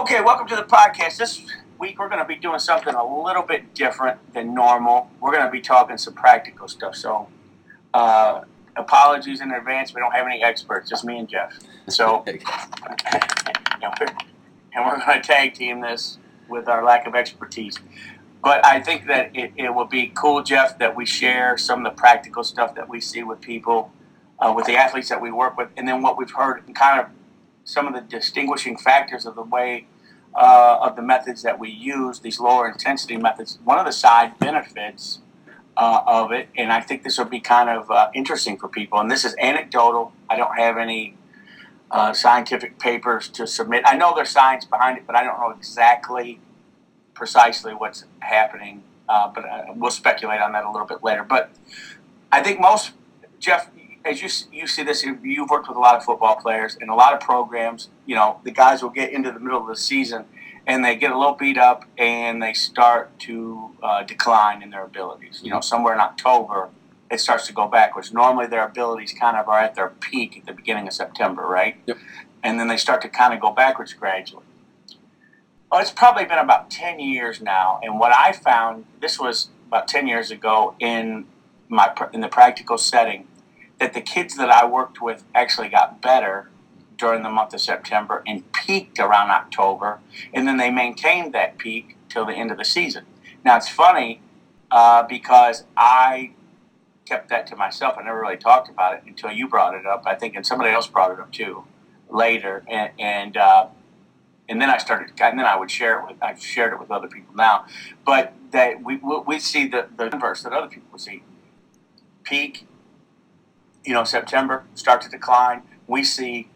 Okay, welcome to the podcast. This week we're going to be doing something a little bit different than normal. We're going to be talking some practical stuff. So, apologies in advance. We don't have any experts, just me and Jeff. So, and we're going to tag team this with our lack of expertise. But I think that it will be cool, Jeff, that we share some of the practical stuff that we see with people, with the athletes that we work with, and then what we've heard and kind of some of the distinguishing factors of the way of the methods that we use, these lower intensity methods. One of the side benefits of it, and I think this will be kind of interesting for people, and this is anecdotal. I don't have any scientific papers to submit. I know there's science behind it, but I don't know exactly precisely what's happening, but we'll speculate on that a little bit later. But I think most, Jeff, as you see this, you've worked with a lot of football players and a lot of programs. You know, the guys will get into the middle of the season and they get a little beat up and they start to decline in their abilities. You know, somewhere in October, it starts to go backwards. Normally their abilities kind of are at their peak at the beginning of September, right? Yep. And then they start to kind of go backwards gradually. Well, it's probably been about 10 years now, and what I found, this was about 10 years ago in the practical setting, that the kids that I worked with actually got better during the month of September and peaked around October, and then they maintained that peak till the end of the season. Now, it's funny because I kept that to myself. I never really talked about it until you brought it up, I think, and somebody else brought it up too later, and then I started, and then I would share it with, I've shared it with other people now, but that we see the inverse that other people would see. Peak, September, start to decline. We see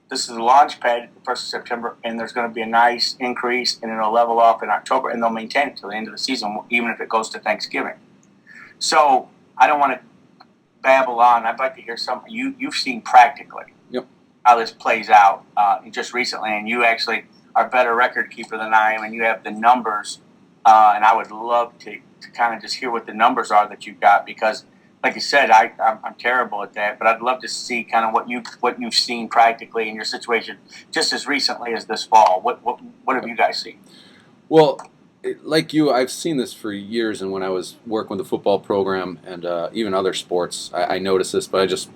this is the launch pad the 1st of September, and there's going to be a nice increase, and it'll level off in October, and they'll maintain it till the end of the season, even if it goes to Thanksgiving. So I don't want to babble on. I'd like to hear something you've seen practically. Yep. How this plays out just recently, and you actually are a better record keeper than I am, and you have the numbers, and I would love to kind of just hear what the numbers are that you've got, because like you said, I'm terrible at that, but I'd love to see kind of what you've seen practically in your situation just as recently as this fall. What have you guys seen? Well, like you, I've seen this for years, and when I was working with the football program and even other sports, I noticed this, but I just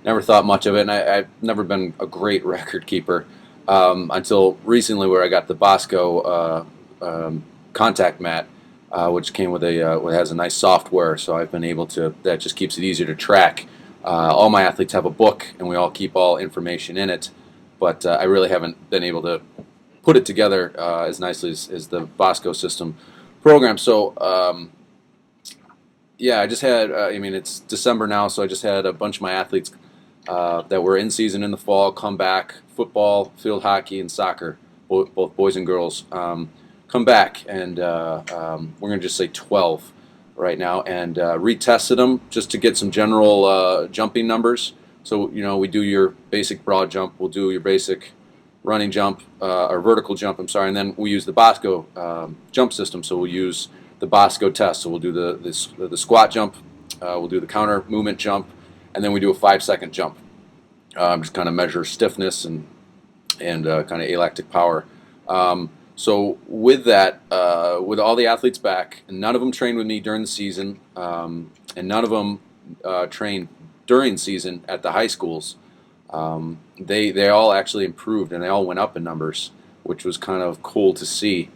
never thought much of it, and I've never been a great record keeper until recently, where I got the Bosco contact mat, which came with has a nice software, so I've been able to, that just keeps it easier to track. All my athletes have a book, and we all keep all information in it, but I really haven't been able to put it together as nicely as the Bosco system program. So, I just had, it's December now, so I just had a bunch of my athletes that were in season in the fall come back, football, field hockey, and soccer, both boys and girls, come back, and we're going to just say 12 right now, and retested them just to get some general jumping numbers. So, we do your basic broad jump, we'll do your basic running jump, or vertical jump, and then we use the Bosco jump system, so we'll use the Bosco test. So we'll do the squat jump, we'll do the counter movement jump, and then we do a 5-second jump. Just kind of measure stiffness and kind of alactic power. So with that, with all the athletes back, and none of them trained with me during the season, and none of them trained during season at the high schools, they all actually improved, and they all went up in numbers, which was kind of cool to see.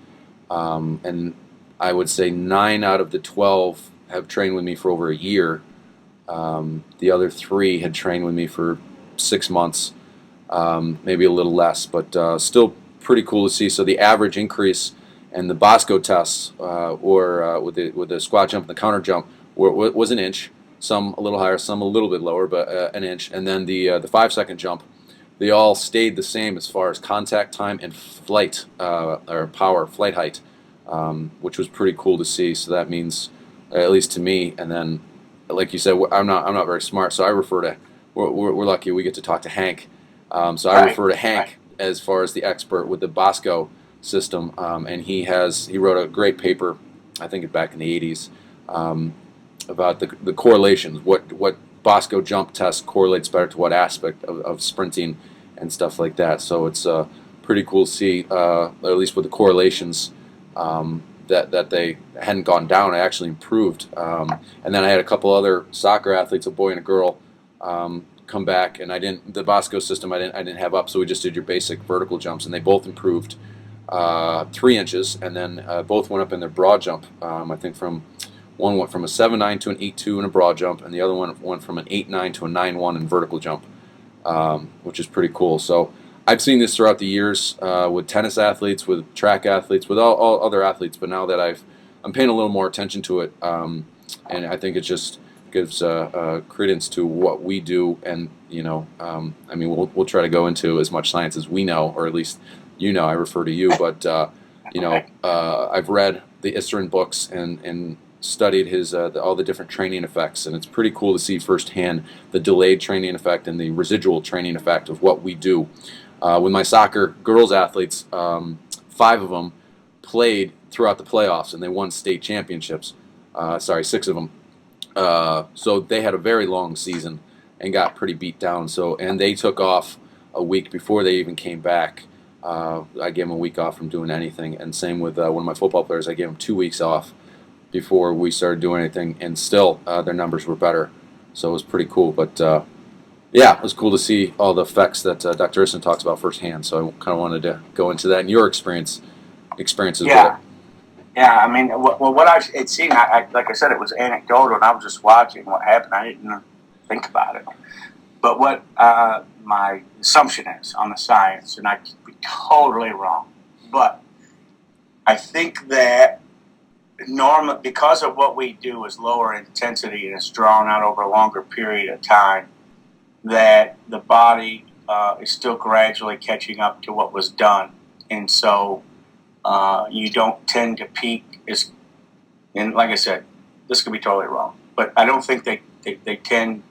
And I would say 9 out of the 12 have trained with me for over a year. The other 3 had trained with me for 6 months, maybe a little less, but still pretty cool to see. So the average increase in the Bosco tests, or with the squat jump and the counter jump, was an inch. Some a little higher, some a little bit lower, but an inch. And then the 5-second jump, they all stayed the same as far as contact time and flight or power, flight height, which was pretty cool to see. So that means, at least to me, and then like you said, I'm not very smart, so I refer to. We're lucky we get to talk to Hank, so I refer to Hank as far as the expert with the Bosco system, and he wrote a great paper, I think back in the 80s, about the correlations, what Bosco jump test correlates better to what aspect of sprinting and stuff like that. So it's pretty cool to see, at least with the correlations, that they hadn't gone down, it actually improved. And then I had a couple other soccer athletes, a boy and a girl, come back, and the Bosco system I didn't have up, so we just did your basic vertical jumps, and they both improved 3 inches, and then both went up in their broad jump. I think one went from a 7.9 to an 8.2 in a broad jump, and the other one went from an 8.9 to a 9.1 in vertical jump, which is pretty cool. So I've seen this throughout the years with tennis athletes, with track athletes, with all other athletes, but now that I'm paying a little more attention to it, and I think it just gives credence to what we do, and I mean, we'll try to go into as much science as we know, or at least I refer to you, but I've read the Isserin books and studied his all the different training effects, and it's pretty cool to see firsthand the delayed training effect and the residual training effect of what we do. With my soccer girls athletes, 5 of them played throughout the playoffs, and they won state championships. 6 of them. So they had a very long season and got pretty beat down. And they took off a week before they even came back. I gave them a week off from doing anything, and same with one of my football players. I gave them 2 weeks off before we started doing anything, and still their numbers were better. So it was pretty cool. But yeah, it was cool to see all the effects that Dr. Isserin talks about firsthand. So I kind of wanted to go into that and your experiences with it. Yeah, I mean, what I'd seen, like I said, it was anecdotal, and I was just watching what happened. I didn't think about it. But what my assumption is on the science, and I could be totally wrong, but I think that normally, because of what we do is lower intensity and it's drawn out over a longer period of time, that the body is still gradually catching up to what was done. And so you don't tend to peak and like I said, this could be totally wrong, but I don't think they tend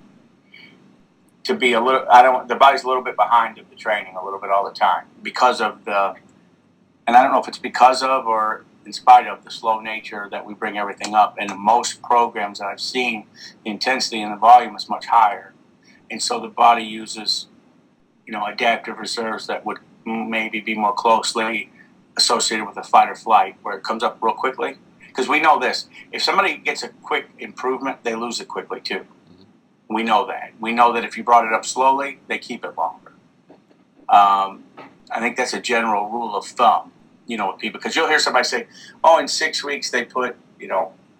to be the body's a little bit behind of the training a little bit all the time because of and I don't know if it's because of or in spite of the slow nature that we bring everything up. And in most programs that I've seen, the intensity and the volume is much higher. And so the body uses, adaptive reserves that would maybe be more closely associated with a fight or flight, where it comes up real quickly. Because we know this. If somebody gets a quick improvement, they lose it quickly too. We know that. We know that if you brought it up slowly, they keep it longer. I think that's a general rule of thumb, with people. Because you'll hear somebody say, oh, in 6 weeks they put,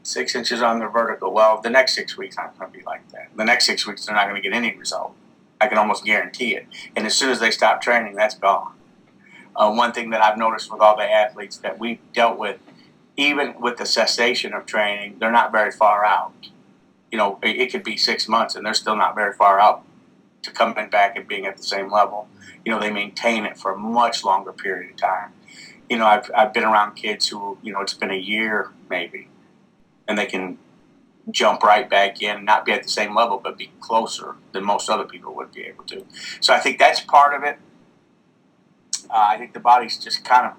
6 inches on their vertical. Well, the next 6 weeks aren't going to be like that. The next 6 weeks they're not going to get any result. I can almost guarantee it. And as soon as they stop training, that's gone. One thing that I've noticed with all the athletes that we've dealt with, even with the cessation of training, they're not very far out. It could be 6 months and they're still not very far out to coming back and being at the same level. They maintain it for a much longer period of time. I've been around kids who, it's been a year maybe, and they can jump right back in and not be at the same level, but be closer than most other people would be able to. So I think that's part of it. I think the body's just kind of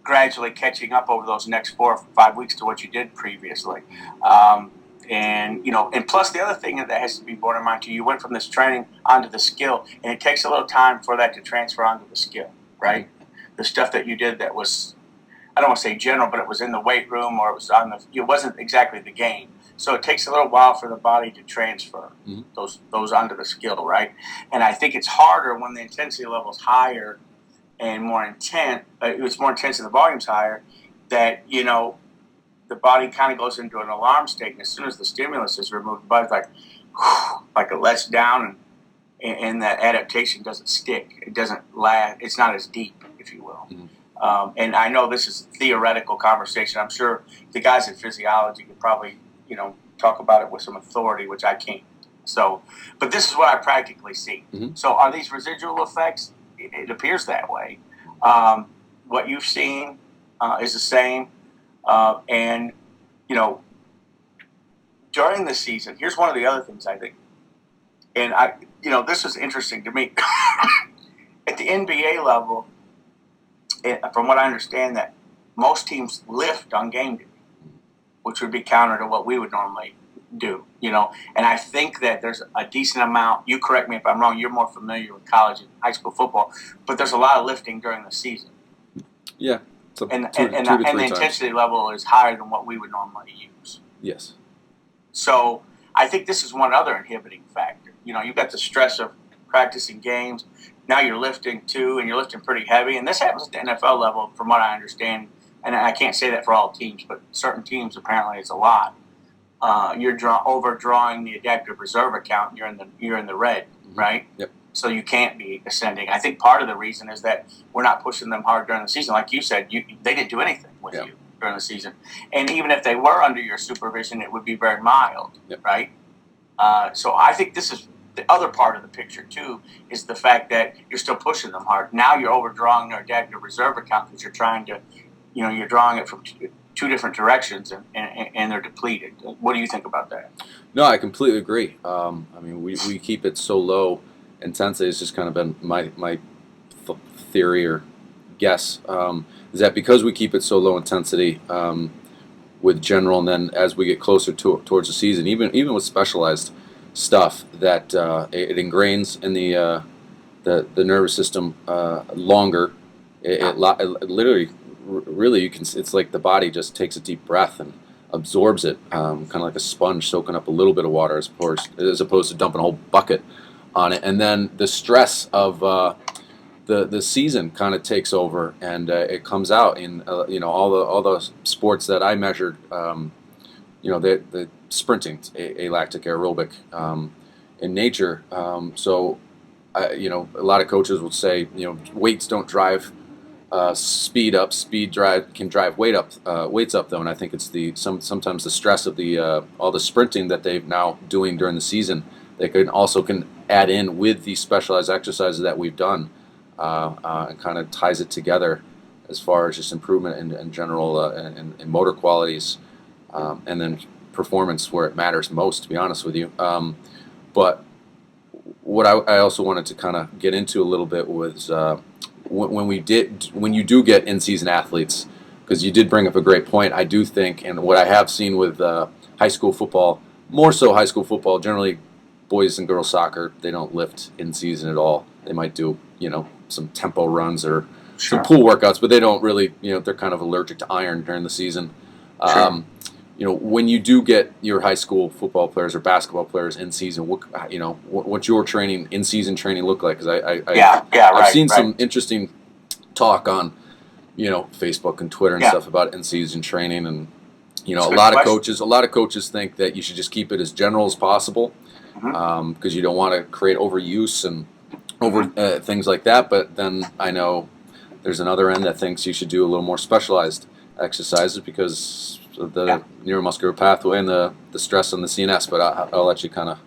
gradually catching up over those next 4 or 5 weeks to what you did previously. And plus the other thing that has to be borne in mind too, you went from this training onto the skill, and it takes a little time for that to transfer onto the skill, right? The stuff that you did that was, I don't want to say general, but it was in the weight room or it wasn't exactly the game. So it takes a little while for the body to transfer those onto the skill, right? And I think it's harder when the intensity level is higher and more intense. It's more intense and the volume's higher. That the body kind of goes into an alarm state, and as soon as the stimulus is removed, the body's like it lets down, and that adaptation doesn't stick. It doesn't last. It's not as deep, if you will. And I know this is a theoretical conversation. I'm sure the guys in physiology could probably talk about it with some authority, which I can't. So, but this is what I practically see. So, are these residual effects? It appears that way. What you've seen is the same. And during the season, here's one of the other things I think, and this was interesting to me. At the NBA level, from what I understand, that most teams lift on game day, which would be counter to what we would normally do, and I think that there's a decent amount. You correct me if I'm wrong. You're more familiar with college and high school football, but there's a lot of lifting during the season. Yeah, and the intensity level is higher than what we would normally use. Yes. So I think this is one other inhibiting factor. You've got the stress of practicing games. Now you're lifting too, and you're lifting pretty heavy. And this happens at the NFL level, from what I understand. And I can't say that for all teams, but certain teams apparently it's a lot. You're overdrawing the adaptive reserve account. You're in the red, right? Yep. So you can't be ascending. I think part of the reason is that we're not pushing them hard during the season. Like you said, they didn't do anything with you during the season. And even if they were under your supervision, it would be very mild, right? So I think this is the other part of the picture, too, is the fact that you're still pushing them hard. Now you're overdrawing their adaptive reserve account because you're trying to, you're drawing it from two different directions, and they're depleted. What do you think about that? No, I completely agree. We keep it so low intensity. It's just kind of been my theory or guess, is that because we keep it so low intensity with general, and then as we get closer towards the season, even with specialized stuff, that it ingrains in the nervous system longer. It literally, really, it's like the body just takes a deep breath and absorbs it, kind of like a sponge soaking up a little bit of water as opposed to dumping a whole bucket on it. And then the stress of the season kind of takes over, and it comes out in all the sports that I measured. The sprinting, alactic aerobic in nature. So a lot of coaches will say weights don't drive speed up. Speed can drive weights up though, and I think it's sometimes the stress of all the sprinting that they've now doing during the season. They can add in with the specialized exercises that we've done, and kind of ties it together as far as just improvement in general in motor qualities, and then performance where it matters most, to be honest with you. But what I also wanted to kind of get into a little bit was when you do get in-season athletes, because you did bring up a great point. I do think, and what I have seen with high school football, more so high school football, generally boys and girls soccer, they don't lift in season at all. They might do some tempo runs or some pool workouts, but they don't really, they're kind of allergic to iron during the season. When you do get your high school football players or basketball players in season, what's your training, in season training look like? Because I've seen some interesting talk on Facebook and Twitter and stuff about in season training, and a lot of coaches think that you should just keep it as general as possible, because you don't want to create overuse and things like that. But then I know there's another end that thinks you should do a little more specialized exercises because of the neuromuscular pathway and the stress on the CNS. But I'll let you kind of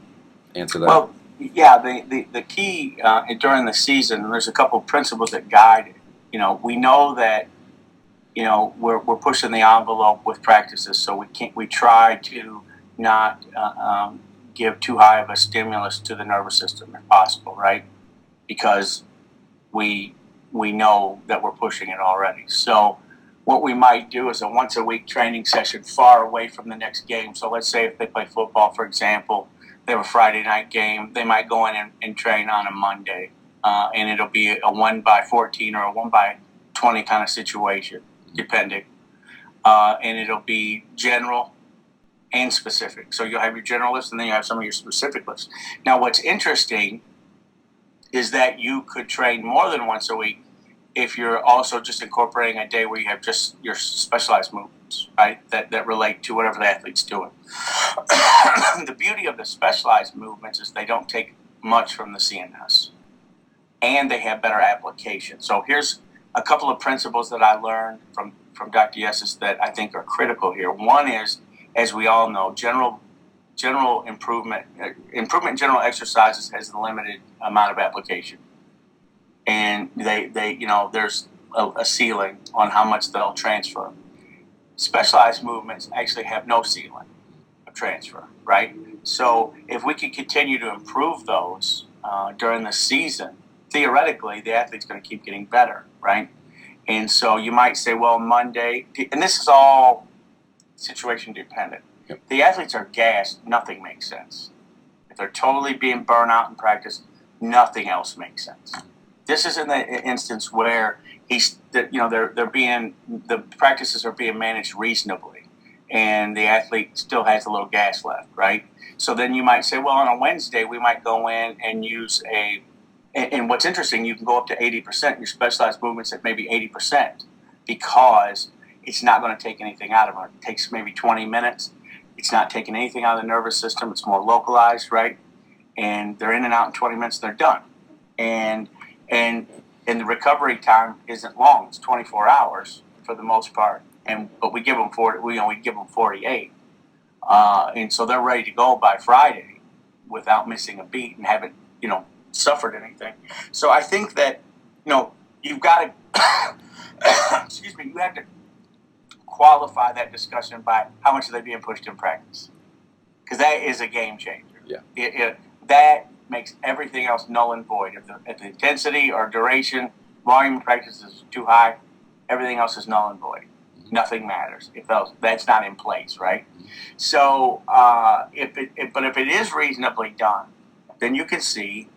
answer that. Well, the key during the season, there's a couple of principles that guide it. We know that we're pushing the envelope with practices, so we try to not give too high of a stimulus to the nervous system if possible, right? Because we know that we're pushing it already. So what we might do is a once-a-week training session far away from the next game. So let's say if they play football, for example, they have a Friday night game, they might go in and train on a Monday, and it'll be a 1x14 or a 1x20 kind of situation, depending. And it'll be general and specific. So you'll have your general lifts, and then you have some of your specific lifts. Now, what's interesting is that you could train more than once a week if you're also just incorporating a day where you have just your specialized movements, right, that relate to whatever the athlete's doing. The beauty of the specialized movements is they don't take much from the CNS, and they have better application. So here's a couple of principles that I learned from Dr. Yosef that I think are critical here. One is, as we all know, general improvement in general exercises has a limited amount of application. And they there's a ceiling on how much they'll transfer. Specialized movements actually have no ceiling of transfer, right? So if we can continue to improve those during the season, theoretically, the athlete's going to keep getting better, right? And so you might say, well, Monday, and this is all situation dependent. Yep. The athletes are gassed, nothing makes sense. If they're totally being burnt out in practice, nothing else makes sense. This is in the instance where the practices are being managed reasonably, and the athlete still has a little gas left, right? So then you might say, well, on a Wednesday we might go in and use and what's interesting, you can go up to 80%, your specialized movements at maybe 80%, because it's not going to take anything out of them. It takes maybe 20 minutes. It's not taking anything out of the nervous system. It's more localized, right? And they're in and out in 20 minutes, they're done. And the recovery time isn't long. It's 24 hours for the most part. But we give them 40. We give them 48, and so they're ready to go by Friday without missing a beat and haven't suffered anything. So I think that you've got to excuse me. You have to qualify that discussion by how much are they being pushed in practice, because that is a game changer. Yeah. That makes everything else null and void. If the intensity or duration, volume of practice is too high, everything else is null and void. Nothing matters if that's not in place, right? So, but if it is reasonably done, then you can see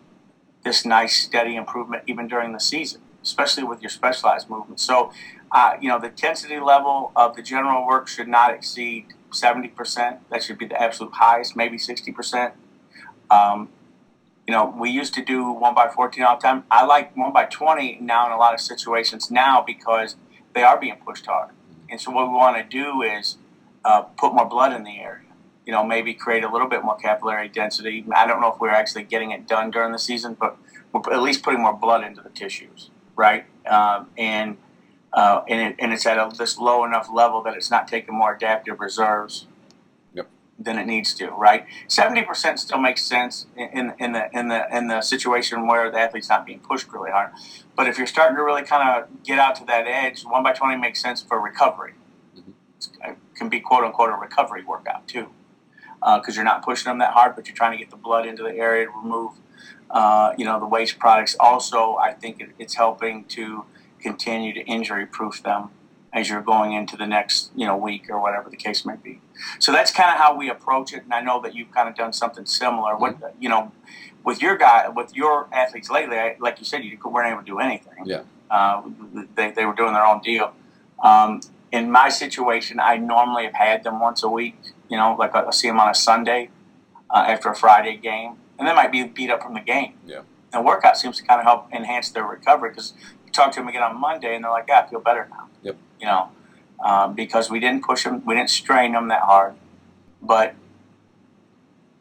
this nice steady improvement even during the season, especially with your specialized movements. So, the intensity level of the general work should not exceed 70%. That should be the absolute highest, maybe 60%. We used to do 1x14 all the time. I like 1x20 now in a lot of situations now because they are being pushed hard. And so what we want to do is put more blood in the area. Maybe create a little bit more capillary density. I don't know if we're actually getting it done during the season, but we're at least putting more blood into the tissues, right? And it's at this low enough level that it's not taking more adaptive reserves than it needs to, right? 70% still makes sense in the situation where the athlete's not being pushed really hard. But if you're starting to really kind of get out to that edge, 1x20 makes sense for recovery. It can be quote unquote a recovery workout too, because you're not pushing them that hard, but you're trying to get the blood into the area to remove, the waste products. Also, I think it's helping to continue to injury-proof them as you're going into the next, week or whatever the case may be. So that's kind of how we approach it, and I know that you've kind of done something similar. With your athletes lately, like you said, you weren't able to do anything. Yeah. They were doing their own deal. In my situation, I normally have had them once a week. Like I'll see them on a Sunday after a Friday game, and they might be beat up from the game. Yeah. And workout seems to kind of help enhance their recovery, because you talk to them again on Monday, and they're like, "Yeah, I feel better now." Yep. Because we didn't push them, we didn't strain them that hard, but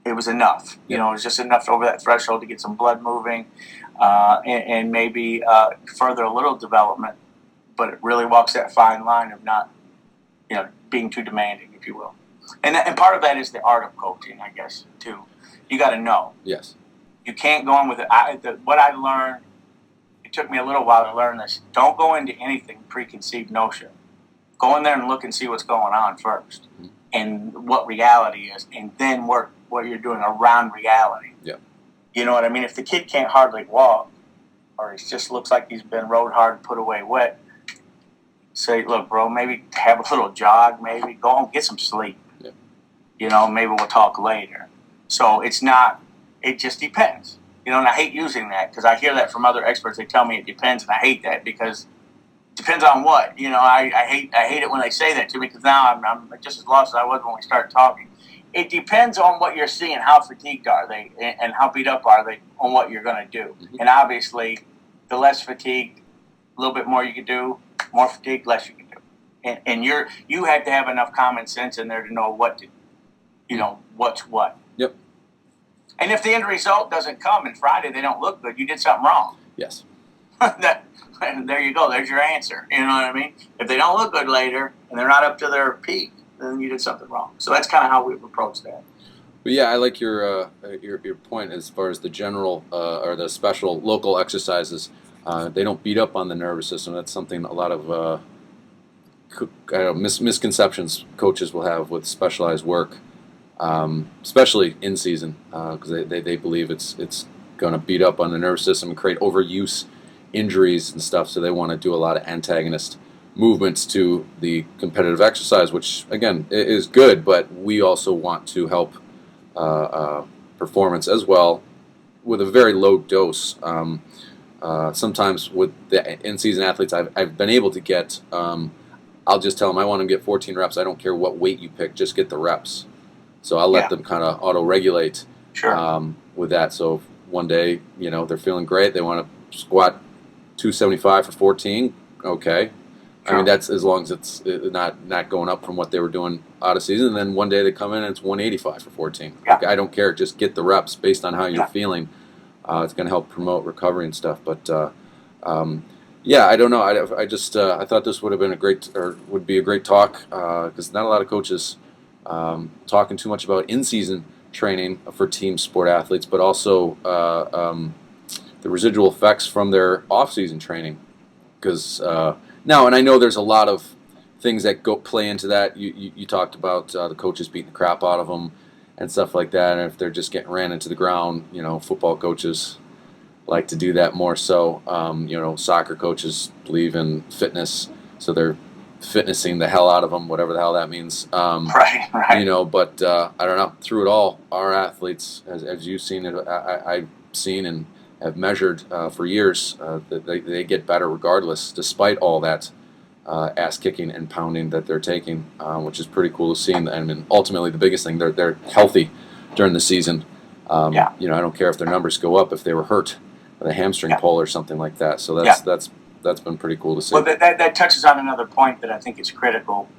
it was enough. Yep. It was just enough over that threshold to get some blood moving, and maybe further a little development. But it really walks that fine line of not, being too demanding, if you will. And part of that is the art of coaching, I guess, too. You got to know. Yes. You can't go in with it. What I learned, it took me a little while to learn this. Don't go into anything preconceived notion. Go in there and look and see what's going on first, and what reality is, and then work what you're doing around reality. Yeah. You know what I mean? If the kid can't hardly walk, or it just looks like he's been rode hard and put away wet, say, "Look, bro, maybe have a little jog. Maybe go home, get some sleep. Yeah. Maybe we'll talk later." So it's not. It just depends. And I hate using that, because I hear that from other experts. They tell me it depends, and I hate that, because it depends on what. I hate it when they say that to me, because now I'm just as lost as I was when we started talking. It depends on what you're seeing. How fatigued are they, and how beat up are they on what you're going to do. Mm-hmm. And obviously, the less fatigued, a little bit more you can do. More fatigued, less you can do. And you have to have enough common sense in there to know what to, what's what. Yep. And if the end result doesn't come, and Friday they don't look good, you did something wrong. Yes. And there you go. There's your answer. You know what I mean? If they don't look good later, and they're not up to their peak, then you did something wrong. So that's kind of how we've approached that. But yeah, I like your point as far as the general or the special local exercises. They don't beat up on the nervous system. That's something a lot of misconceptions coaches will have with specialized work, especially in season, because they believe it's going to beat up on the nervous system and create overuse injuries and stuff. So they want to do a lot of antagonist movements to the competitive exercise, which again is good, but we also want to help performance as well with a very low dose. Sometimes with the in-season athletes, I've been able to get. I'll just tell them I want to get 14 reps. I don't care what weight you pick, just get the reps. So I'll let them kind of auto-regulate with that. So if one day, they're feeling great, they want to squat 275 for 14. Okay. I mean, that's as long as it's not going up from what they were doing out of season. And then one day they come in and it's 185 for 14. Like, I don't care. Just get the reps based on how you're feeling. It's going to help promote recovery and stuff. But I don't know. I just I thought this would have been would be a great talk because not a lot of coaches talking too much about in-season training for team sport athletes, but also the residual effects from their off-season training. Because now, and I know there's a lot of things that play into that. You talked about the coaches beating the crap out of them and stuff like that, and if they're just getting ran into the ground, football coaches like to do that more so. Soccer coaches believe in fitness, so they're fitnessing the hell out of them, whatever the hell that means. Right. But I don't know. Through it all, our athletes, as you've seen it, I've seen and have measured for years, that they get better regardless, despite all that ass kicking and pounding that they're taking, which is pretty cool to see. And ultimately, the biggest thing, they're healthy during the season. I don't care if their numbers go up if they were hurt with a hamstring pull or something like that. So that's been pretty cool to see. Well, that touches on another point that I think is critical.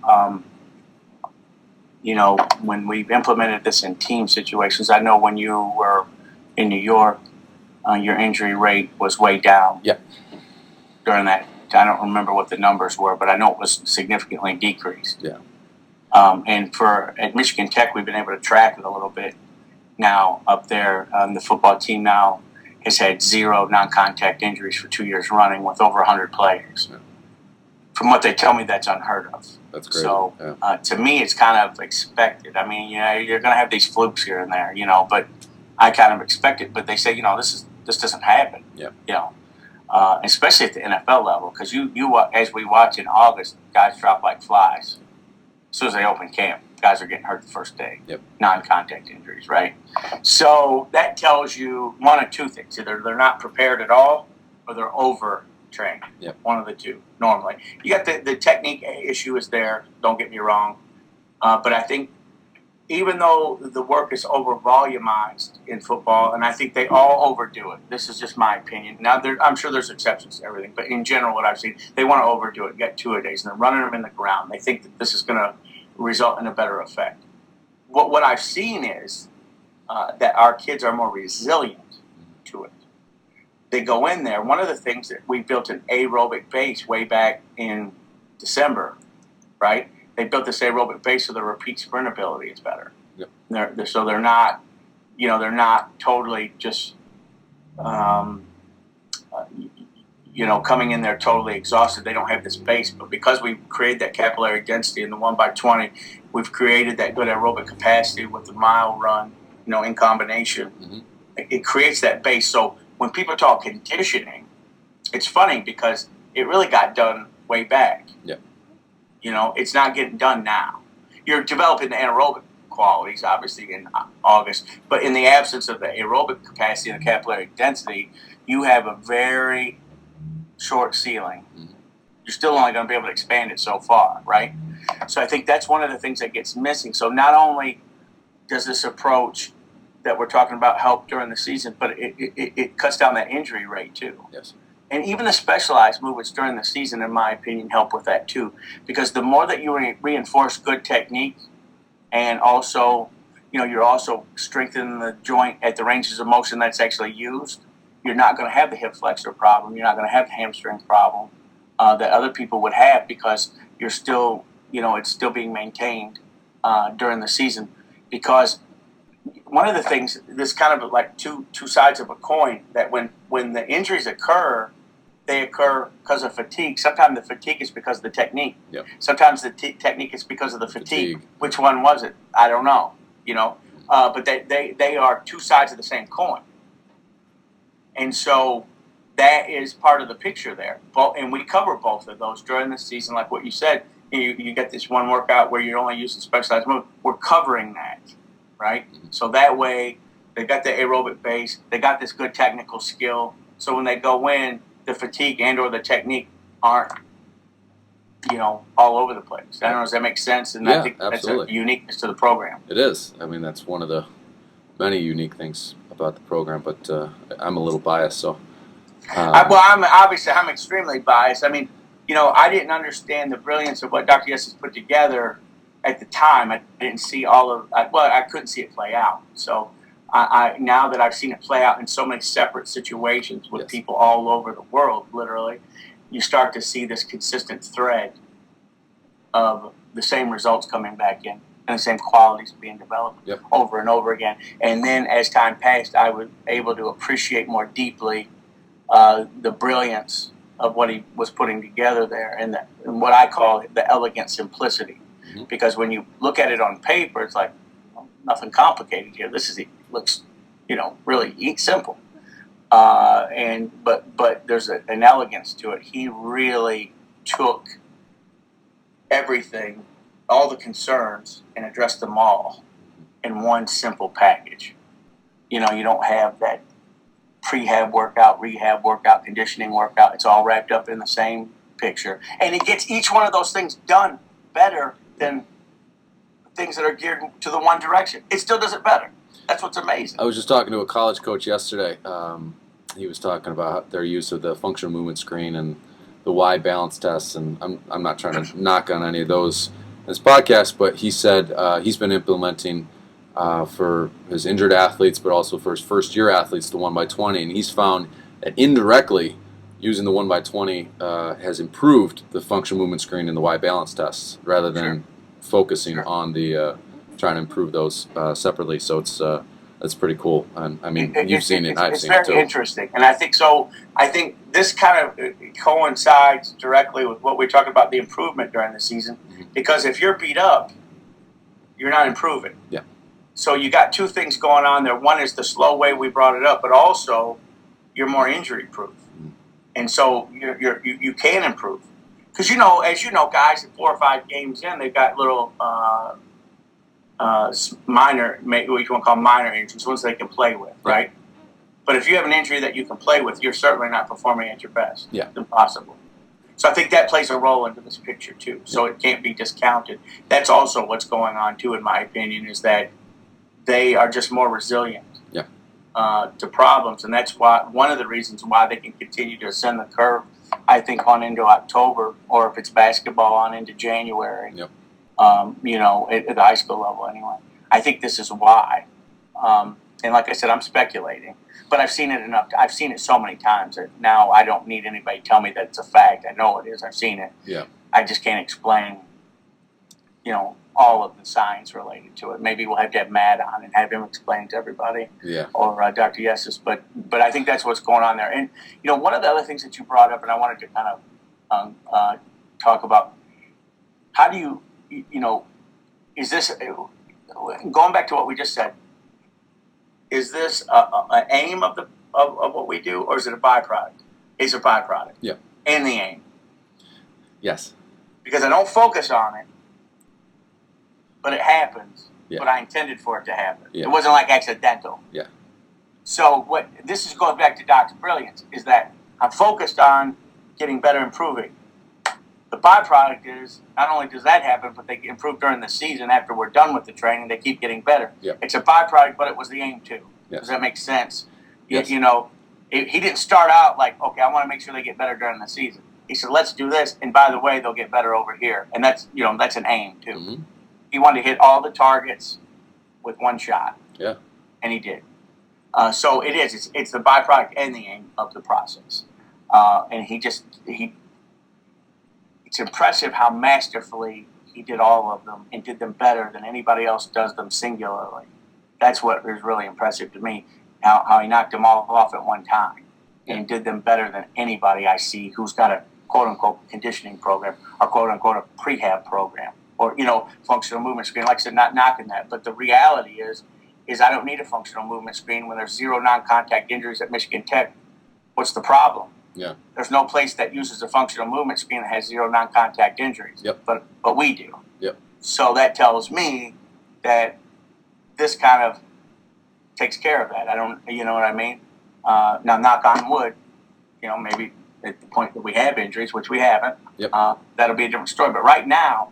When we've implemented this in team situations, I know when you were in New York, your injury rate was way down. Yeah. During that, I don't remember what the numbers were, but I know it was significantly decreased. Yeah. And at Michigan Tech, we've been able to track it a little bit now up there. The football team now has had 0 non-contact injuries for 2 years running with over 100 players. Yeah. From what they tell me, that's unheard of. That's great. So to me, it's kind of expected. I mean, you're going to have these flukes here and there, but I kind of expect it. But they say, this doesn't happen. Yeah. Especially at the NFL level, because you as we watch in August, guys drop like flies. As soon as they open camp, guys are getting hurt the first day. Yep. Non-contact injuries, right? So that tells you one of two things: either they're not prepared at all, or they're overtrained. Yep. One of the two. Normally, you got the technique issue is there. Don't get me wrong, but I think even though the work is over volumized in football, and I think they all overdo it. This is just my opinion. Now, I'm sure there's exceptions to everything, but in general, what I've seen, they want to overdo it, get 2-a-days, and they're running them in the ground. They think that this is going to result in a better effect. What I've seen is that our kids are more resilient to it. They go in there. One of the things that we built an aerobic base way back in December, right? They built this aerobic base so the repeat sprint ability is better. Yep. So they're not, they're not totally just, coming in there totally exhausted. They don't have this base, but because we've created that capillary density in the 1x20, we've created that good aerobic capacity with the mile run, in combination. Mm-hmm. It creates that base. So when people talk conditioning, it's funny because it really got done way back. Yeah. It's not getting done now. You're developing the anaerobic qualities, obviously, in August. But in the absence of the aerobic capacity and the capillary density, you have a very short ceiling. Mm-hmm. You're still only going to be able to expand it so far, right? So I think that's one of the things that gets missing. So not only does this approach that we're talking about help during the season, but it cuts down that injury rate too. Yes. And even the specialized movements during the season, in my opinion, help with that too. Because the more that you reinforce good technique and also, you're also strengthening the joint at the ranges of motion that's actually used, you're not going to have the hip flexor problem. You're not going to have the hamstring problem that other people would have because you're still, it's still being maintained during the season. Because one of the things, this kind of like two sides of a coin, that when the injuries occur, they occur because of fatigue. Sometimes the fatigue is because of the technique. Yep. Sometimes the technique is because of the fatigue. Which one was it? I don't know. But they are two sides of the same coin. And so that is part of the picture there. And we cover both of those during the season, like what you said. You get this one workout where you're only using specialized movement. We're covering that, right? So that way, they got the aerobic base. They got this good technical skill. So when they go in, the fatigue and or the technique aren't, all over the place. I don't know, does that make sense? And I think absolutely. That's a uniqueness to the program. It is. I mean, that's one of the many unique things about the program, but I'm a little biased, so. I'm extremely biased. I mean, I didn't understand the brilliance of what Dr. Yosef put together at the time. I didn't see I couldn't see it play out. So I now that I've seen it play out in so many separate situations with people all over the world, literally, you start to see this consistent thread of the same results coming back in and the same qualities being developed over and over again. And then as time passed, I was able to appreciate more deeply the brilliance of what he was putting together there, and what I call the elegant simplicity. Mm-hmm. Because when you look at it on paper, it's like nothing complicated here. Looks really simple. But there's an elegance to it. He really took everything, all the concerns, and addressed them all in one simple package. You don't have that prehab workout, rehab workout, conditioning workout. It's all wrapped up in the same picture. And it gets each one of those things done better than things that are geared to the one direction. It still does it better. That's what's amazing. I was just talking to a college coach yesterday. He was talking about their use of the functional movement screen and the Y balance tests, and I'm not trying to knock on any of those in this podcast, but he said he's been implementing for his injured athletes, but also for his first-year athletes, the 1x20, and he's found that indirectly using the 1x20 has improved the functional movement screen and the Y balance tests rather than focusing on the trying to improve those separately. So it's pretty cool. And I mean, you've seen it, and I've seen it too. It's very interesting, and I think this kind of coincides directly with what we talk about the improvement during the season, because if you're beat up, you're not improving. Yeah. So you got two things going on there. One is the slow way we brought it up, but also you're more injury proof, and so you can improve. Because as you know, guys, at 4 or 5 games in, they've got little minor, what you want to call minor injuries, ones they can play with, right? But if you have an injury that you can play with, you're certainly not performing at your best. Yeah. It's impossible. So I think that plays a role into this picture too. So it can't be discounted. That's also what's going on too, in my opinion, is that they are just more resilient to problems, and that's one of the reasons why they can continue to ascend the curve. I think on into October, or if it's basketball, on into January. Yep. At the high school level anyway. I think this is why. And like I said, I'm speculating, but I've seen it enough. I've seen it so many times that now I don't need anybody to tell me that it's a fact. I know it is. I've seen it. Yeah. I just can't explain, all of the science related to it. Maybe we'll have to have Matt on and have him explain to everybody. Yeah. Or Dr. Yosef. But I think that's what's going on there. And one of the other things that you brought up, and I wanted to kind of talk about, how do you is this, going back to what we just said, is this an aim of what we do, or is it a byproduct? It's a byproduct. Yeah. And the aim. Yes. Because I don't focus on it, but it happens. Yeah. But I intended for it to happen. Yeah. It wasn't like accidental. Yeah. So goes back to Dr. Brilliance, is that I'm focused on getting better, improving. The byproduct is not only does that happen, but they improve during the season after we're done with the training. They keep getting better. Yep. It's a byproduct, but it was the aim too. Yes. Does that make sense? Yes. He didn't start out like, okay, I want to make sure they get better during the season. He said, let's do this, and by the way, they'll get better over here. And that's an aim too. Mm-hmm. He wanted to hit all the targets with one shot. Yeah. And he did. So it is. It's the byproduct and the aim of the process. And it's impressive how masterfully he did all of them and did them better than anybody else does them singularly. That's what is really impressive to me, how he knocked them all off at one time and did them better than anybody I see who's got a quote-unquote conditioning program or quote-unquote a prehab program or, functional movement screen. Like I said, not knocking that, but the reality is I don't need a functional movement screen when there's 0 non-contact injuries at Michigan Tech What's the problem? Yeah. There's no place that uses a functional movement scheme that has 0 non-contact injuries. Yep. But we do. Yep. So that tells me that this kind of takes care of that. I don't, you know what I mean? Now, knock on wood, maybe at the point that we have injuries, which we haven't, Yep. that'll be a different story. But right now,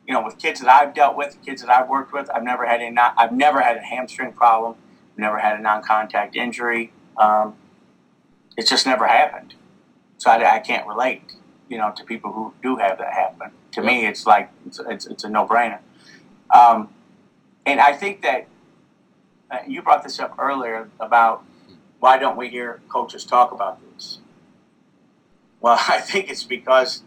with kids that I've dealt with, kids that I've worked with, I've never had a hamstring problem, never had a non-contact injury. It's just never happened. So I can't relate, to people who do have that happen. To me, it's like it's a no-brainer. And I think that you brought this up earlier about why don't we hear coaches talk about this? Well, I think it's because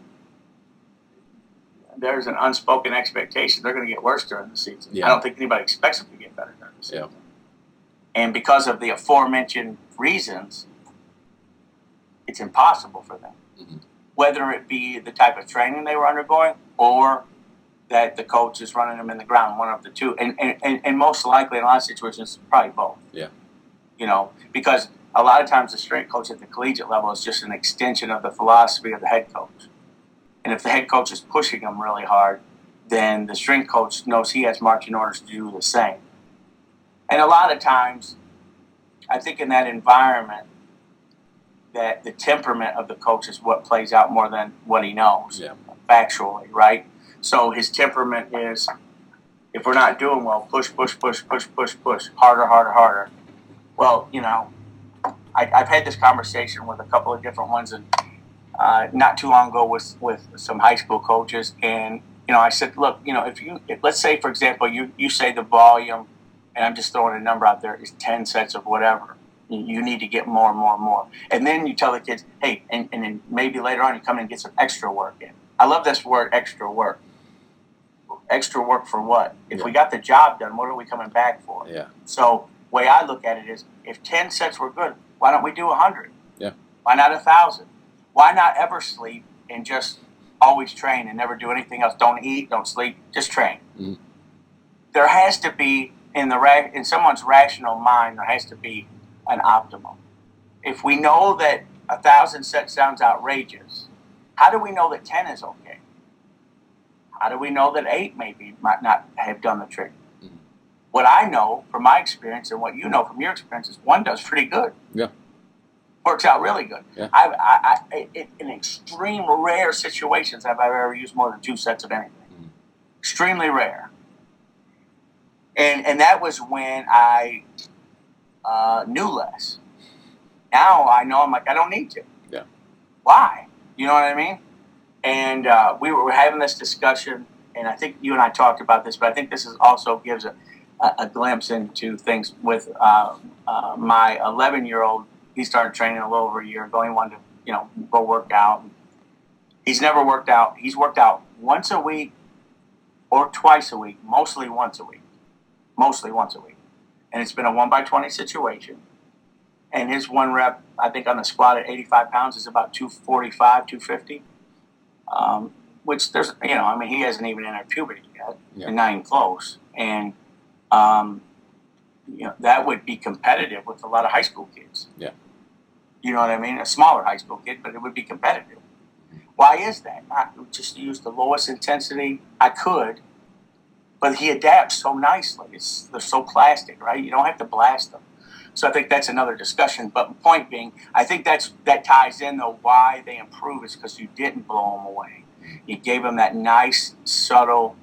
there's an unspoken expectation they're going to get worse during the season. Yeah. I don't think anybody expects them to get better during the season. Yeah. And because of the aforementioned reasons, it's impossible for them. Mm-hmm. Whether it be the type of training they were undergoing or that the coach is running them in the ground, one of the two. And most likely in a lot of situations, probably both. Yeah. Because a lot of times the strength coach at the collegiate level is just an extension of the philosophy of the head coach. And if the head coach is pushing them really hard, then the strength coach knows he has marching orders to do the same. And a lot of times, I think in that environment, that the temperament of the coach is what plays out more than what he knows, factually, right? So his temperament is, if we're not doing well, push, harder, harder, harder. Well, I've had this conversation with a couple of different ones, and not too long ago with some high school coaches, and I said, look, if let's say, for example, you say the volume, and I'm just throwing a number out there, is 10 sets of whatever. You need to get more and more and more. And then you tell the kids, hey, and then maybe later on you come in and get some extra work in. I love this word, extra work. Extra work for what? If we got the job done, what are we coming back for? Yeah. So the way I look at it is, if 10 sets were good, why don't we do 100? Yeah. Why not 1,000? Why not ever sleep and just always train and never do anything else? Don't eat, don't sleep, just train. Mm-hmm. There has to be, in someone's rational mind, there has to be an optimum. If we know that 1,000 sets sounds outrageous, how do we know that 10 is okay? How do we know that 8 might not have done the trick? Mm-hmm. What I know from my experience and what you know from your experience is 1 does pretty good. Yeah. Works out really good. Yeah. In extreme rare situations have I ever used more than 2 sets of anything. Mm-hmm. Extremely rare. And that was when I knew less. Now I know, I'm like, I don't need to. Yeah. Why? You know what I mean? And we were having this discussion, and I think you and I talked about this, but I think this also gives a glimpse into things with my 11-year-old. He started training a little over a year ago. He wanted to, go work out. He's never worked out. He's worked out once a week or twice a week, mostly once a week. And it's been a 1x20 situation. And his 1 rep, I think on the squat at 85 pounds is about 245, 250. Which there's, he hasn't even entered puberty yet, and not even close. And, that would be competitive with a lot of high school kids. Yeah. You know what I mean? A smaller high school kid, but it would be competitive. Why is that? I just use the lowest intensity I could, but he adapts so nicely. They're so plastic, right? You don't have to blast them. So I think that's another discussion. But the point being, I think that ties in, though, why they improve is because you didn't blow them away. You gave them that nice, subtle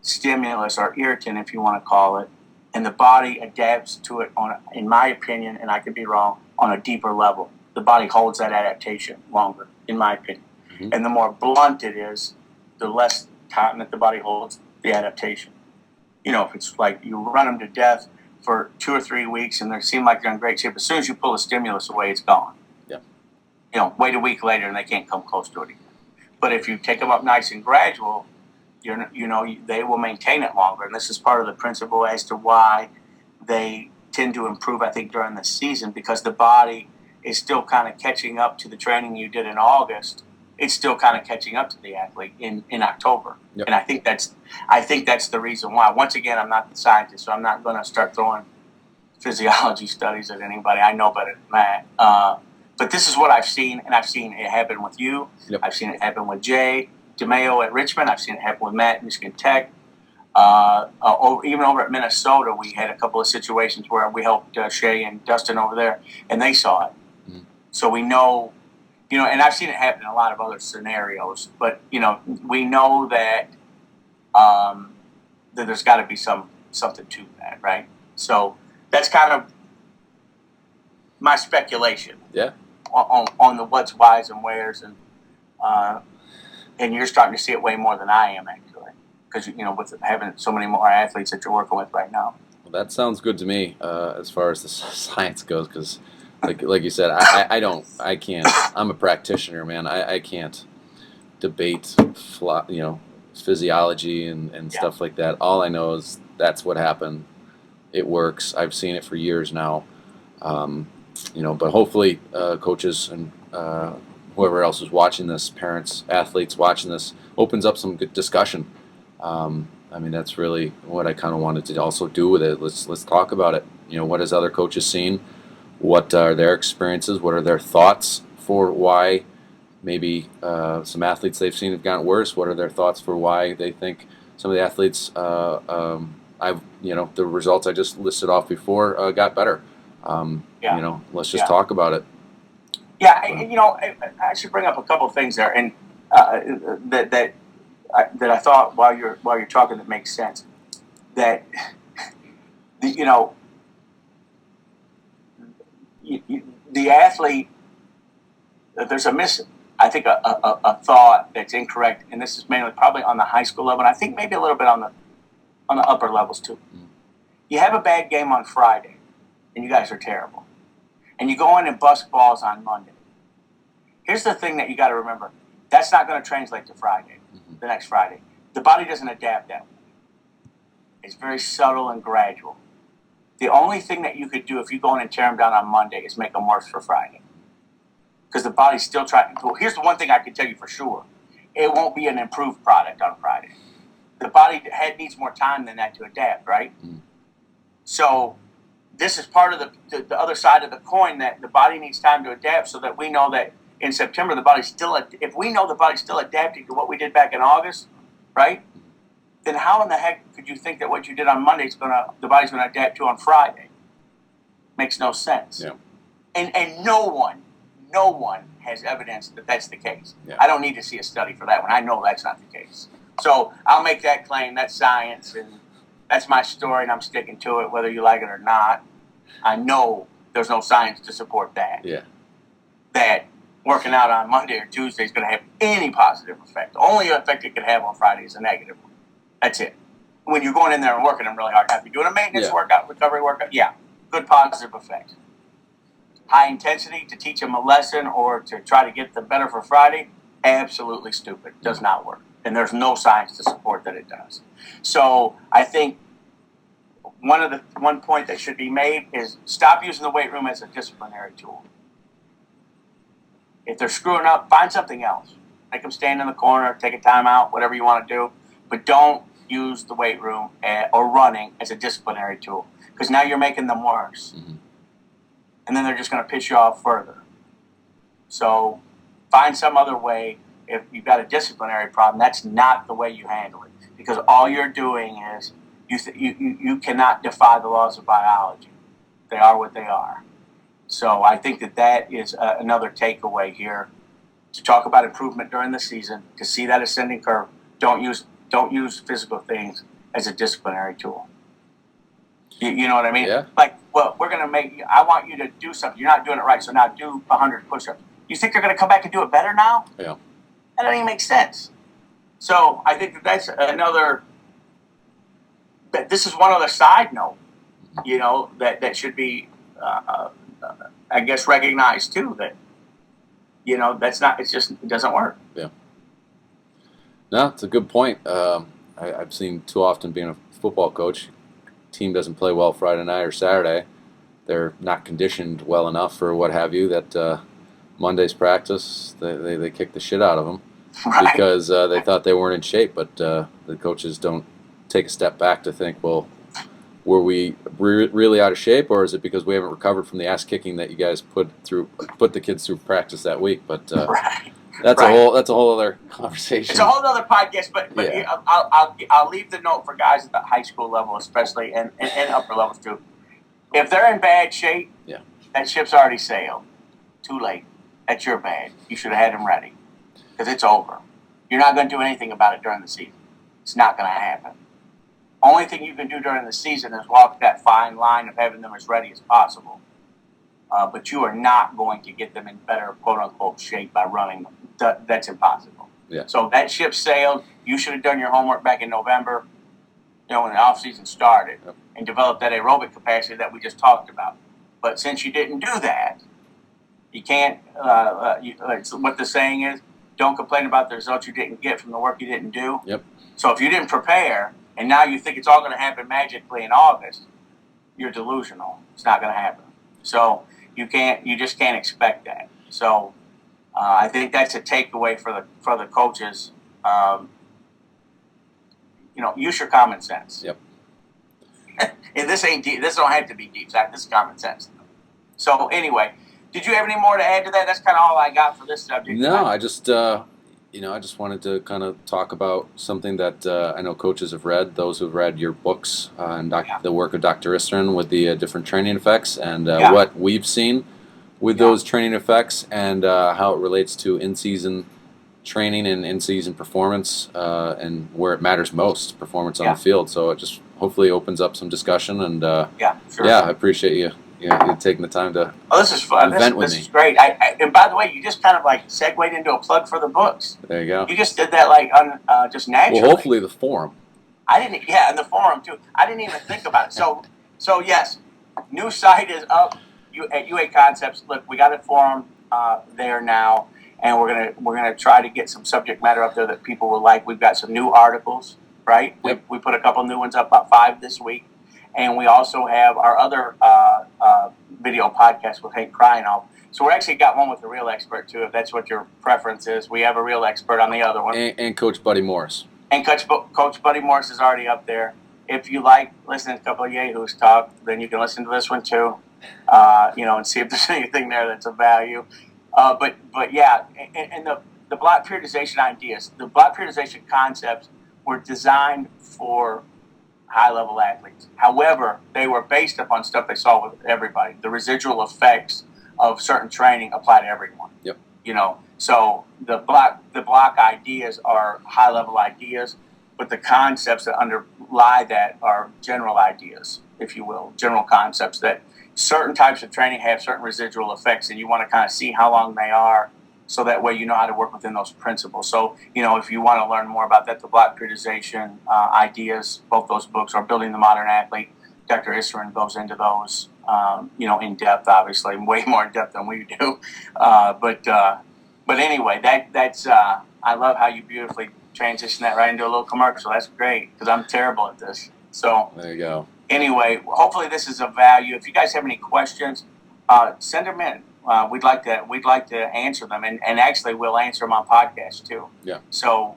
stimulus or irritant, if you want to call it, and the body adapts to it, in my opinion, and I could be wrong, on a deeper level. The body holds that adaptation longer, in my opinion. Mm-hmm. And the more blunt it is, the less time that the body holds the adaptation. If it's like you run them to death for 2 or 3 weeks and they seem like they're in great shape, as soon as you pull the stimulus away, it's gone. Yeah. Wait a week later and they can't come close to it again. But if you take them up nice and gradual, they will maintain it longer. And this is part of the principle as to why they tend to improve, I think, during the season, because the body is still kind of catching up to the training you did in August. It's still kind of catching up to the athlete in October. Yep. And I think that's the reason why. Once again, I'm not the scientist, so I'm not going to start throwing physiology studies at anybody. I know better than that. But this is what I've seen, and I've seen it happen with you. Yep. I've seen it happen with Jay DeMayo at Richmond. I've seen it happen with Matt at Michigan Tech. Even over at Minnesota, we had a couple of situations where we helped Shay and Dustin over there, and they saw it. Mm-hmm. So we know, and I've seen it happen in a lot of other scenarios. But we know that that there's got to be something to that, right? So that's kind of my speculation. Yeah. On the what's, whys, and wheres, and you're starting to see it way more than I am, actually, because with having so many more athletes that you're working with right now. Well, that sounds good to me as far as the science goes, because like you said, I can't. I'm a practitioner, man. I can't debate physiology and stuff like that. All I know is that's what happened. It works. I've seen it for years now. But hopefully coaches and whoever else is watching this, parents, athletes watching this, opens up some good discussion. That's really what I kind of wanted to also do with it. Let's talk about it. What has other coaches seen? What are their experiences? What are their thoughts for why maybe some athletes they've seen have gotten worse? What are their thoughts for why they think some of the athletes, the results I just listed off before got better? Let's just talk about it. Yeah, I should bring up a couple of things there, and that I thought while you're talking that makes sense. That the athlete, there's I think a thought that's incorrect, and this is mainly probably on the high school level, and I think maybe a little bit on the upper levels too. Mm. You have a bad game on Friday, and you guys are terrible, and you go in and bust balls on Monday. Here's the thing that you got to remember. That's not going to translate to Friday, the next Friday. The body doesn't adapt that way. It's very subtle and gradual. The only thing that you could do if you go in and tear them down on Monday is make them worse for Friday. Because the body's still trying. Well, here's the one thing I can tell you for sure. It won't be an improved product on Friday. The body needs more time than that to adapt, right? Mm. So this is part of the other side of the coin, that the body needs time to adapt, so that we know that in September, if we know the body's still adapting to what we did back in August, right? Then how in the heck could you think that what you did on Monday the body's gonna adapt to on Friday? Makes no sense. Yeah. And no one has evidence that that's the case. Yeah. I don't need to see a study for that one. I know that's not the case. So I'll make that claim. That's science, and that's my story, and I'm sticking to it, whether you like it or not. I know there's no science to support that. Yeah. That working out on Monday or Tuesday is going to have any positive effect. The only effect it could have on Friday is a negative one. That's it. When you're going in there and working them really hard, if you're doing a maintenance workout, recovery workout, good positive effect. High intensity to teach them a lesson or to try to get them better for Friday, absolutely stupid. Does not work. And there's no science to support that it does. So I think one point that should be made is stop using the weight room as a disciplinary tool. If they're screwing up, find something else. Make them stand in the corner, take a timeout, whatever you want to do. But don't use the weight room or running as a disciplinary tool, because now you're making them worse. Mm-hmm. And then they're just going to piss you off further. So find some other way. If you've got a disciplinary problem, that's not the way you handle it, because all you're doing is you cannot defy the laws of biology. They are what they are. So I think that is another takeaway here, to talk about improvement during the season, to see that ascending curve. Don't use physical things as a disciplinary tool. You know what I mean? Yeah. Like, well, I want you to do something. You're not doing it right, so now do 100 push-ups. You think they're going to come back and do it better now? Yeah. That doesn't even make sense. So I think that's another. This is one other side note, that should be. I guess recognized too, that that's not. It doesn't work. Yeah. No, it's a good point. I've seen too often, being a football coach, team doesn't play well Friday night or Saturday. They're not conditioned well enough or what have you, that Monday's practice they kick the shit out of them, right? Because they thought they weren't in shape. But the coaches don't take a step back to think, well, were we really out of shape, or is it because we haven't recovered from the ass kicking that you guys put the kids through practice that week? But Right. that's a whole other conversation. It's a whole other podcast, but Yeah. I'll leave the note for guys at the high school level, especially, and upper levels too. If they're in bad shape, Yeah. that ship's already sailed. Too late. That's your bad. You should have had them ready, because it's over. You're not going to do anything about it during the season. It's not going to happen. Only thing you can do during the season is walk that fine line of having them as ready as possible. But you are not going to get them in better, quote-unquote, shape by running them. That's impossible. Yeah. So that ship sailed. You should have done your homework back in November, when the off-season started, and developed that aerobic capacity that we just talked about. But since you didn't do that, you can't, what the saying is, don't complain about the results you didn't get from the work you didn't do. Yep. So if you didn't prepare, and now you think it's all going to happen magically in August, you're delusional. It's not going to happen. So you just can't expect that. So I think that's a takeaway for the coaches. Use your common sense. Yep. And this ain't deep. This don't have to be deep, Zach. This is common sense. So anyway, did you have any more to add to that? That's kind of all I got for this subject. No, I just wanted to kind of talk about something that I know coaches have read, those who've read your books and the work of Dr. Istran with the different training effects and what we've seen with those training effects and how it relates to in-season training and in-season performance and where it matters most, performance on the field. So it just hopefully opens up some discussion and sure. I appreciate you taking the time to this is fun. This is great. And by the way, you just kind of like segued into a plug for the books. There you go. You just did that just naturally. Well, hopefully the forum. And the forum too. I didn't even think about it. So yes, new site is up at UA Concepts. Look, we got a forum there now, and we're gonna try to get some subject matter up there that people will like. We've got some new articles, right? Yep. We put a couple new ones up, about 5 this week. And we also have our other video podcast with Hank Cryanoff. So we actually got one with a real expert, too, if that's what your preference is. We have a real expert on the other one. And Coach Buddy Morris. And Coach Buddy Morris is already up there. If you like listening to a couple of yahoos talk, then you can listen to this one, too, and see if there's anything there that's of value. But yeah, and the block periodization ideas, the block periodization concepts were designed for high-level athletes. However, they were based upon stuff they saw with everybody. The residual effects of certain training apply to everyone. Yep. So the block ideas are high-level ideas, but the concepts that underlie that are general ideas, if you will, general concepts that certain types of training have certain residual effects, and you want to kind of see how long they are, so that way you know how to work within those principles. So, if you want to learn more about that, the block periodization ideas, both those books, are Building the Modern Athlete. Dr. Istran goes into those, in depth, obviously, way more in depth than we do. But anyway, that's I love how you beautifully transition that right into a little commercial. That's great, because I'm terrible at this. So there you go. Anyway, hopefully this is of value. If you guys have any questions, send them in. We'd like to answer them, and actually we'll answer them on podcasts too. Yeah. So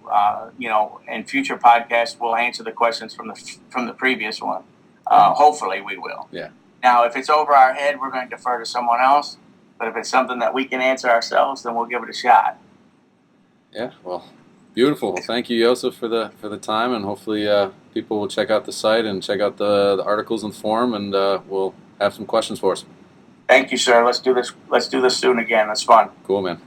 in future podcasts we'll answer the questions from the previous one. Hopefully we will. Yeah. Now, if it's over our head, we're going to defer to someone else. But if it's something that we can answer ourselves, then we'll give it a shot. Yeah. Well, beautiful. Well, thank you, Yosef, for the time, and hopefully people will check out the site and check out the articles and forum, and we'll have some questions for us. Thank you, sir. Let's do this soon again. That's fun. Cool, man.